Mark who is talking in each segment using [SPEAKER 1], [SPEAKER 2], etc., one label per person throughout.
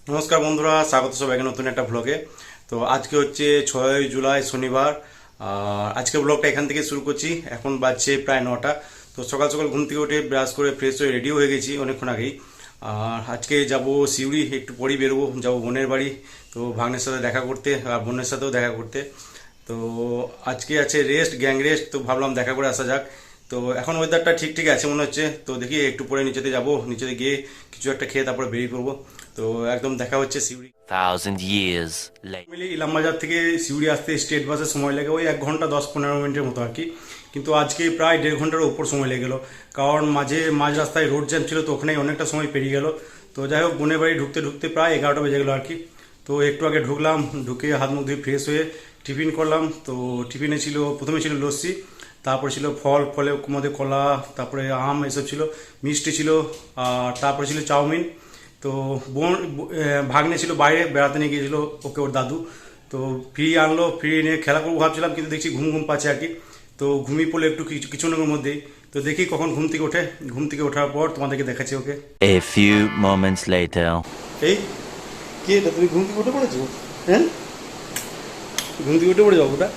[SPEAKER 1] নমস্কার বন্ধুরা, স্বাগত সবাইকে নতুন একটা ব্লগে। তো আজকে হচ্ছে 6 জুলাই শনিবার। আর আজকের ব্লগটা এখান থেকে শুরু করছি। এখন বাজছে প্রায় 9টা। তো সকাল সকাল ঘুম থেকে উঠে ব্রাশ করে ফ্রেশ হয়ে রেডি হয়ে গেছি অনেকক্ষণ আগেই। আর আজকে যাব সিউড়ি, একটু পরেই বেরোবো, যাবো বোনের বাড়ি। তো ভাগ্নের সাথে দেখা করতে আর বোনের সাথেও দেখা করতে। তো আজকে আছে রেস্ট, গ্যাং রেস্ট, তো ভাবলাম দেখা করে আসা যাক। তো এখন ওয়েদারটা ঠিক ঠিক আছে মনে হচ্ছে। তো দেখি একটু পরে নিচেতে যাব, নিচেতে গিয়ে কিছু একটা খেয়ে তারপরে বেরিয়ে পড়বো। তো একদম দেখা হচ্ছে সিউড়ি।
[SPEAKER 2] 1,000 years later.
[SPEAKER 1] মিলি ইলামবাজার থেকে সিউড়ি আসতে স্টেট বাসে সময় লাগে ওই 1 ঘন্টা 10-15 মিনিটের মতো আর কি। কিন্তু আজকে প্রায় 1.5 ঘন্টার উপর সময় লেগে গেলো। কারণ মাঝ রাস্তায় রোড জ্যাম ছিল, তো ওখানেই অনেকটা সময় পেরিয়ে গেল। তো যাই হোক, বোনের বাড়ি ঢুকতে ঢুকতে প্রায় 11টা বেজে গেলো আর কি। তো একটু আগে ঢুকলাম, ঢুকে হাত মুখ ধুয়ে ফ্রেশ হয়ে টিফিন করলাম। তো টিফিনে ছিল, প্রথমে ছিল লস্যি, তারপরে ছিল ফলের মধ্যে কলা, তারপরে আম, এসব ছিল, মিষ্টি ছিল, আর তারপরে ছিল চাউমিন। তো ভাগ্নে ছিল বাইরে বেড়াতে নিয়ে গিয়েছিল ওকে ওর দাদু। তো ফ্রি আনলো, ফ্রি নিয়ে খেলা করবো ভাবছিলাম, কিন্তু দেখছি ঘুম ঘুম পাচ্ছে আর কি। তো ঘুমিয়ে পড়লে একটু কিছুক্ষণের মধ্যেই। তো দেখি কখন ঘুম থেকে ওঠে। ঘুম থেকে ওঠার পর তোমাদেরকে দেখাচ্ছি ওকে।
[SPEAKER 2] A few moments later.
[SPEAKER 1] এই কি এটা, তুমি ঘুম থেকে উঠে পড়েছো? হ্যাঁ, ঘুম থেকে উঠে পড়ে যাবো ওটা।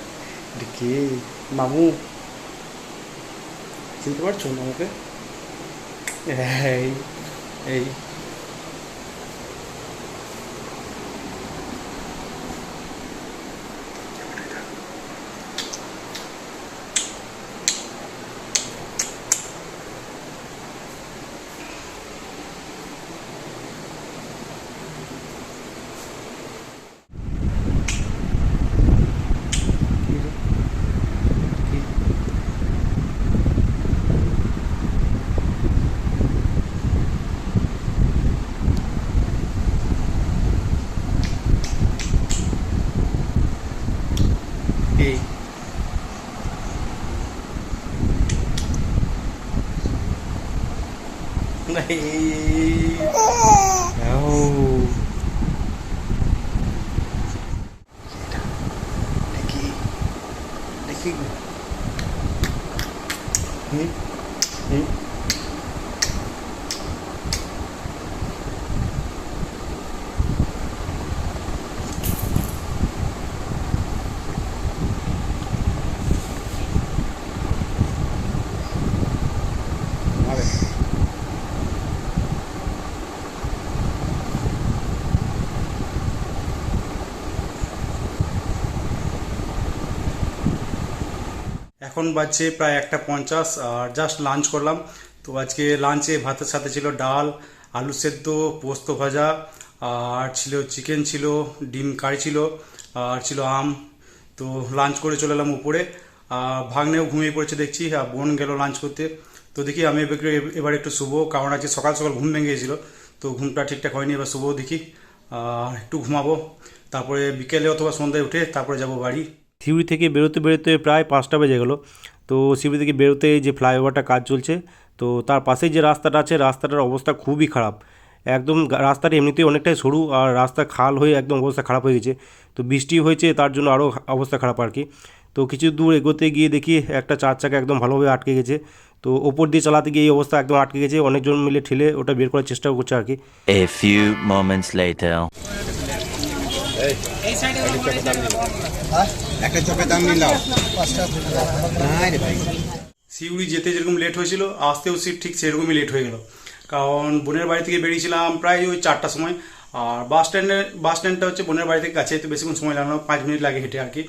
[SPEAKER 1] এটা কে? মামু? চিনতে পারছো মামুকে? এই এই এই এই দেখি দেখি। হুম হুম। আরে এখন বাজছে প্রায় 1টা 50, আর জাস্ট লাঞ্চ করলাম। তো আজকে লাঞ্চে ভাতের সাথে ছিল ডাল, আলু সেদ্ধ, পোস্ত ভাজা, আর ছিল চিকেন, ছিল ডিম কারি ছিল, আর ছিল আম। তো লাঞ্চ করে চলে এলাম উপরে। আর ভাগ্নেও ঘুমিয়ে পড়েছে দেখছি, আর বোন গেল লাঞ্চ করতে। তো দেখি আমি এবার একটু শুবো, কারণ আজকে সকাল সকাল ঘুম ভেঙে গেছিলো। তো ঘুমটা ঠিকঠাক হয়নি, এবার শুবো দেখি। আর একটু ঘুমাবো, তারপরে বিকেলে অথবা সন্ধ্যায় উঠে তারপরে যাব বাড়ি। সিউড়ি থেকে বেরোতে বেরোতে প্রায় 5টা বেজে গেলো। তো সিউড়ি থেকে বেরোতে যে ফ্লাইওভারটা কাজ চলছে, তো তার পাশেই যে রাস্তাটা আছে, রাস্তাটার অবস্থা খুবই খারাপ। একদম রাস্তাটা এমনিতেই অনেকটাই সরু, আর রাস্তা খাল হয়ে একদম অবস্থা খারাপ হয়ে গেছে। তো বৃষ্টি হয়েছে তার জন্য আরও অবস্থা খারাপ আর কি। তো কিছু দূর এগোতে গিয়ে দেখি একটা 4 চাকা একদম ভালোভাবে আটকে গেছে। তো ওপর দিয়ে চালাতে গিয়ে এই অবস্থা, একদম আটকে গেছে, অনেকজন মিলে ঠেলে ওটা বের করার চেষ্টা করছে আর কি।
[SPEAKER 2] A few moments later.
[SPEAKER 3] একটা চপের দাম নিলাম। না রে ভাই,
[SPEAKER 1] সিউড়ি যেতে যেরকম লেট হয়েছিল, আসতেও ঠিক সেরকমই লেট হয়ে গেল। কারণ বোনের বাড়ি থেকে বেরিয়েছিলাম প্রায় ওই 4টার সময়। আর বাস স্ট্যান্ডটা হচ্ছে বোনের বাড়ি থেকে কাছে, তো বেশিক্ষণ সময় লাগলো না, 5 মিনিট লাগে হেঁটে আর কি।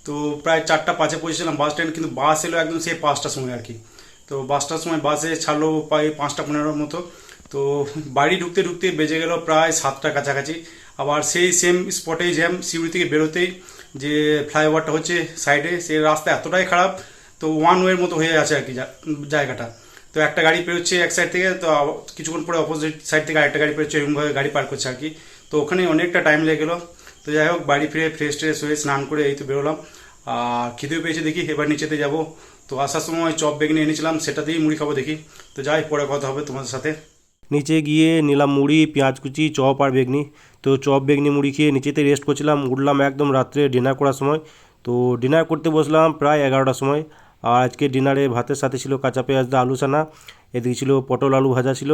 [SPEAKER 1] তো প্রায় 4টা 5-এ পৌঁছেছিলাম বাস স্ট্যান্ড, কিন্তু বাস এলো একদম সেই 5টার সময় আর কি। তো 5টার সময় বাসে ছাড়লো প্রায় 5টা 15-এর মতো। তো বাড়ি ঢুকতে ঢুকতে বেজে গেল প্রায় 7টার কাছাকাছি। আবার সেই সেম স্পটেই জ্যাম, সিউড়ি থেকে বেরোতেই যে ফ্লাইওভারটা হচ্ছে সাইডে, সেই রাস্তা এতটাই খারাপ। তো ওয়ান ওয়ের মতো হয়ে আছে আর কি জায়গাটা। তো একটা গাড়ি পেরোচ্ছে এক সাইড থেকে, তো কিছুক্ষণ পরে অপোজিট সাইড থেকে আরেকটা গাড়ি পেরোচ্ছে, এরকমভাবে গাড়ি পার করছে আর কি। তো ওখানে অনেকটা টাইম লেগে গেলো। তো যাই হোক, বাড়ি ফিরে ফ্রেশ ট্রেশ হয়ে স্নান করে এই তো বেরোলাম। আর খিদেও পেয়েছে, দেখি এবার নিচেতে যাব। তো আসার সময় চপ বেগুনি এনেছিলাম, সেটাতেই মুড়ি খাবো দেখি। তো যাই, পরে কথা হবে তোমাদের সাথে। নিচে গিয়ে নিলাম মুড়ি, পেঁয়াজ কুচি, চপ আর বেগনি। তো চপ বেগনি মুড়ি খেয়ে নিচেতে রেস্ট করছিলাম, উঠলাম একদম রাত্রে ডিনার করার সময়। তো ডিনার করতে বসলাম প্রায় 11টার সময়। আর আজকে ডিনারে ভাতের সাথে ছিল কাঁচা পেঁয়াজ দা আলু সানা, এদিকে ছিল পটল আলু ভাজা ছিল,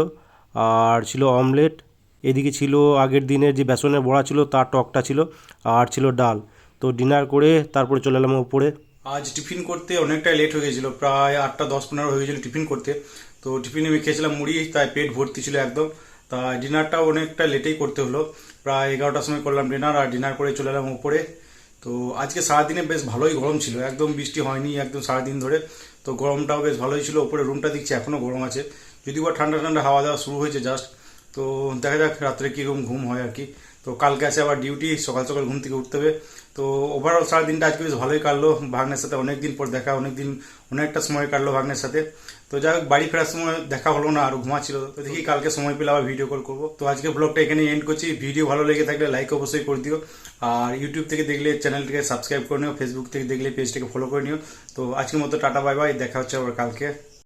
[SPEAKER 1] আর ছিল অমলেট,
[SPEAKER 4] এদিকে ছিল আগের দিনের যে বেসনের বড়া ছিল তার টকটা ছিল, আর ছিল ডাল। তো ডিনার করে তারপরে চলে এলাম উপরে।
[SPEAKER 1] আজ টিফিন করতে অনেকটাই লেট হয়ে গেছিলো, প্রায় 8:10-15 হয়ে গেছিলো টিফিন করতে। তো টিফিনে আমি খেয়েছিলাম মুড়ি, তাই পেট ভর্তি ছিল একদম। তাই ডিনারটাও অনেকটা লেটেই করতে হলো, প্রায় 11টার সময় করলাম ডিনার, আর ডিনার করে চলে এলাম উপরে। তো আজকে সারাদিনে বেশ ভালোই গরম ছিল, একদম বৃষ্টি হয়নি একদম সারাদিন ধরে। তো গরমটাও বেশ ভালোই ছিল, উপরে রুমটা দেখছি এখনও গরম আছে, যদিও বা ঠান্ডা ঠান্ডা হাওয়া দেওয়া শুরু হয়েছে জাস্ট। তো দেখা যাক রাত্রে কীরকম ঘুম হয় আর কি। তো কালকে আছে আবার ডিউটি, সকাল সকাল ঘুম থেকে উঠতে হবে। তো ওভারঅল সারাদিনটা আজকে বেশ ভালোই কাটলো, ভাগ্নের সাথে অনেকদিন পর দেখা, অনেকটা সময় কাটলো ভাগ্নের সাথে। তো যাই হোক, বাড়ি ফেরার সময় দেখা হলো না, আর ঘুমাচ্ছিল। তো দেখি কালকে সময় পেলে আবার ভিডিও কল করবো। তো আজকে ব্লগটা এখানে এন্ড করছি। ভিডিও ভালো লেগে থাকলে লাইক অবশ্যই করে দিও, আর ইউটিউব থেকে দেখলে চ্যানেলটিকে সাবস্ক্রাইব করে নিও, ফেসবুক থেকে দেখলে পেজটাকে ফলো করে নিও। তো আজকের মতো টাটা বাই বাই, দেখা হচ্ছে আবার কালকে।